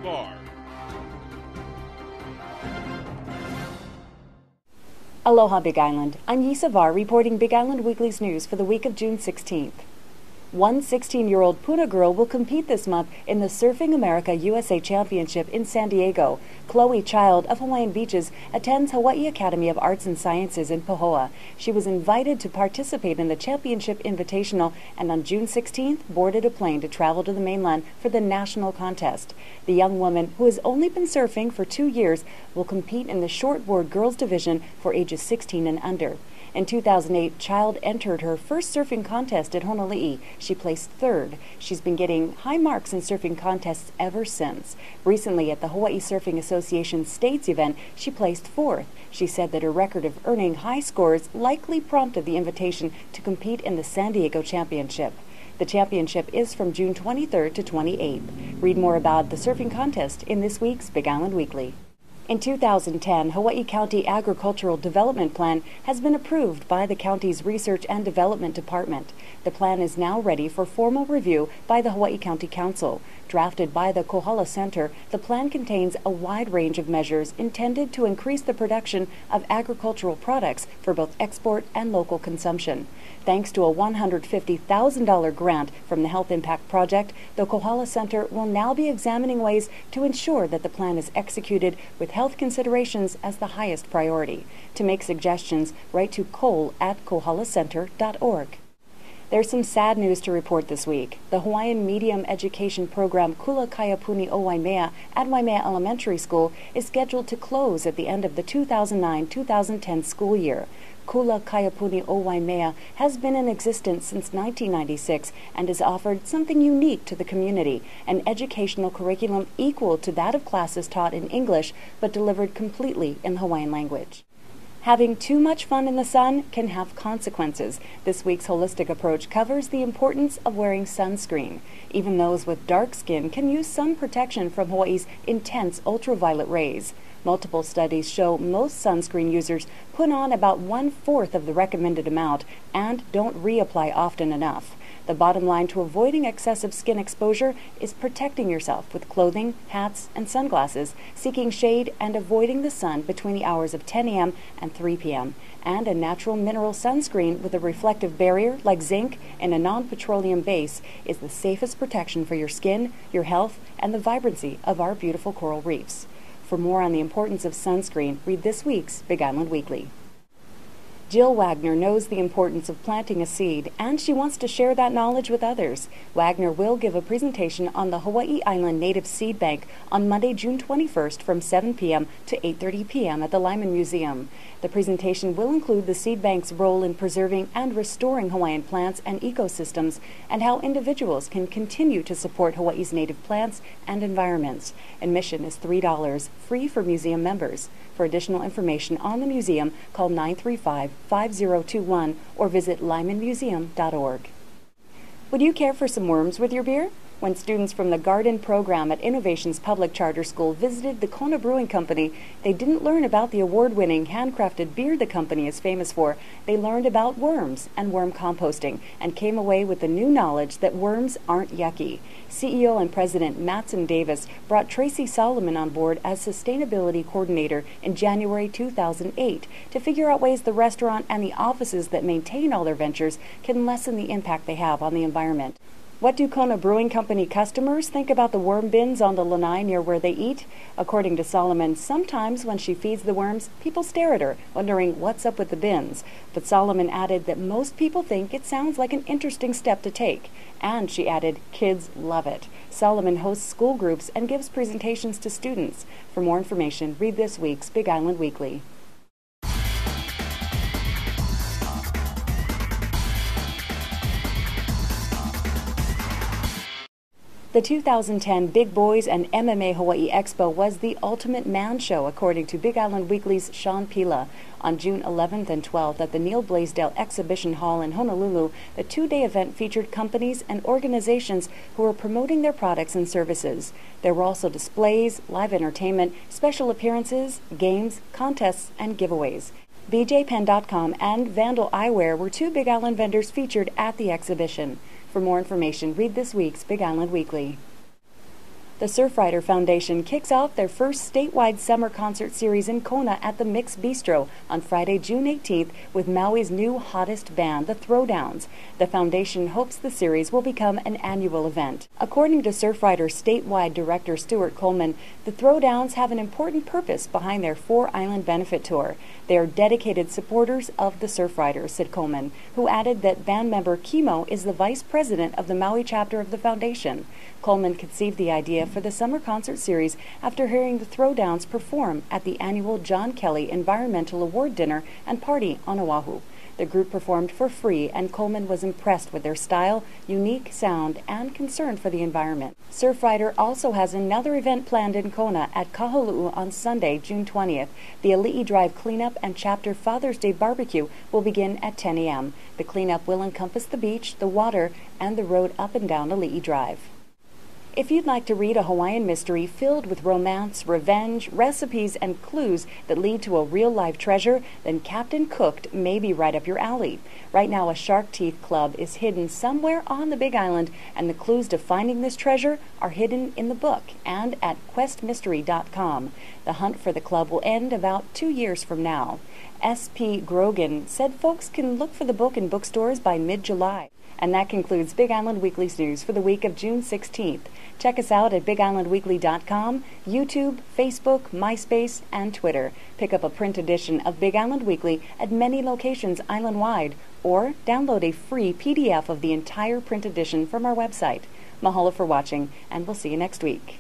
Var. Aloha, Big Island. I'm Yisa Var reporting Big Island Weekly's news for the week of June 16th. One 16-year-old Puna girl will compete this month in the Surfing America USA Championship in San Diego. Chloe Child of Hawaiian Beaches attends Hawaii Academy of Arts and Sciences in Pahoa. She was invited to participate in the championship invitational and on June 16th boarded a plane to travel to the mainland for the national contest. The young woman, who has only been surfing for 2 years, will compete in the shortboard girls division for ages 16 and under. In 2008, Child entered her first surfing contest at Honolulu. She placed third. She's been getting high marks in surfing contests ever since. Recently, at the Hawaii Surfing Association States event, she placed fourth. She said that her record of earning high scores likely prompted the invitation to compete in the San Diego Championship. The championship is from June 23rd to 28th. Read more about the surfing contest in this week's Big Island Weekly. In 2010, Hawaii County Agricultural Development Plan has been approved by the county's Research and Development Department. The plan is now ready for formal review by the Hawaii County Council. Drafted by the Kohala Center, the plan contains a wide range of measures intended to increase the production of agricultural products for both export and local consumption. Thanks to a $150,000 grant from the Health Impact Project, the Kohala Center will now be examining ways to ensure that the plan is executed with health considerations as the highest priority. To make suggestions, write to cole@kohalacenter.org. There's some sad news to report this week. The Hawaiian Medium Education Program Kula Kaiapuni o Waimea at Waimea Elementary School is scheduled to close at the end of the 2009-2010 school year. Kula Kaiapuni o Waimea has been in existence since 1996 and has offered something unique to the community, an educational curriculum equal to that of classes taught in English but delivered completely in the Hawaiian language. Having too much fun in the sun can have consequences. This week's holistic approach covers the importance of wearing sunscreen. Even those with dark skin can use sun protection from Hawaii's intense ultraviolet rays. Multiple studies show most sunscreen users put on about 1/4 of the recommended amount and don't reapply often enough. The bottom line to avoiding excessive skin exposure is protecting yourself with clothing, hats, and sunglasses, seeking shade and avoiding the sun between the hours of 10 a.m. and 3 p.m. And a natural mineral sunscreen with a reflective barrier like zinc and a non-petroleum base is the safest protection for your skin, your health, and the vibrancy of our beautiful coral reefs. For more on the importance of sunscreen, read this week's Big Island Weekly. Jill Wagner knows the importance of planting a seed, and she wants to share that knowledge with others. Wagner will give a presentation on the Hawaii Island Native Seed Bank on Monday, June 21st from 7 p.m. to 8:30 p.m. at the Lyman Museum. The presentation will include the seed bank's role in preserving and restoring Hawaiian plants and ecosystems, and how individuals can continue to support Hawaii's native plants and environments. Admission is $3, free for museum members. For additional information on the museum, call 935-5021 or visit lymanmuseum.org. Would you care for some worms with your beer? When students from the Garden program at Innovations Public Charter School visited the Kona Brewing Company, they didn't learn about the award-winning handcrafted beer the company is famous for. They learned about worms and worm composting and came away with the new knowledge that worms aren't yucky. CEO and President Matson Davis brought Tracy Solomon on board as Sustainability Coordinator in January 2008 to figure out ways the restaurant and the offices that maintain all their ventures can lessen the impact they have on the environment. What do Kona Brewing Company customers think about the worm bins on the lanai near where they eat? According to Solomon, sometimes when she feeds the worms, people stare at her, wondering what's up with the bins. But Solomon added that most people think it sounds like an interesting step to take. And she added, kids love it. Solomon hosts school groups and gives presentations to students. For more information, read this week's Big Island Weekly. The 2010 Big Boys and MMA Hawaii Expo was the ultimate man show, according to Big Island Weekly's Sean Pila. On June 11th and 12th at the Neil Blaisdell Exhibition Hall in Honolulu, the two-day event featured companies and organizations who were promoting their products and services. There were also displays, live entertainment, special appearances, games, contests, and giveaways. BJPen.com and Vandal Eyewear were two Big Island vendors featured at the exhibition. For more information, read this week's Big Island Weekly. The Surfrider Foundation kicks off their first statewide summer concert series in Kona at the Mix Bistro on Friday, June 18th with Maui's new hottest band, the Throwdowns. The foundation hopes the series will become an annual event. According to Surfrider statewide director Stuart Coleman, the Throwdowns have an important purpose behind their 4-island benefit tour. They are dedicated supporters of the Surfriders, said Coleman, who added that band member Kimo is the vice president of the Maui chapter of the foundation. Coleman conceived the idea for the summer concert series after hearing the Throwdowns perform at the annual John Kelly Environmental Award Dinner and Party on Oahu. The group performed for free, and Coleman was impressed with their style, unique sound, and concern for the environment. Surfrider also has another event planned in Kona at Kahului on Sunday, June 20th. The Ali'i Drive Cleanup and Chapter Father's Day Barbecue will begin at 10 a.m. The cleanup will encompass the beach, the water, and the road up and down Ali'i Drive. If you'd like to read a Hawaiian mystery filled with romance, revenge, recipes, and clues that lead to a real-life treasure, then Captain Cooked may be right up your alley. Right now, a Shark Teeth Club is hidden somewhere on the Big Island, and the clues to finding this treasure are hidden in the book and at questmystery.com. The hunt for the club will end about 2 years from now. S.P. Grogan said folks can look for the book in bookstores by mid-July. And that concludes Big Island Weekly's news for the week of June 16th. Check us out at BigIslandWeekly.com, YouTube, Facebook, MySpace, and Twitter. Pick up a print edition of Big Island Weekly at many locations island-wide, or download a free PDF of the entire print edition from our website. Mahalo for watching, and we'll see you next week.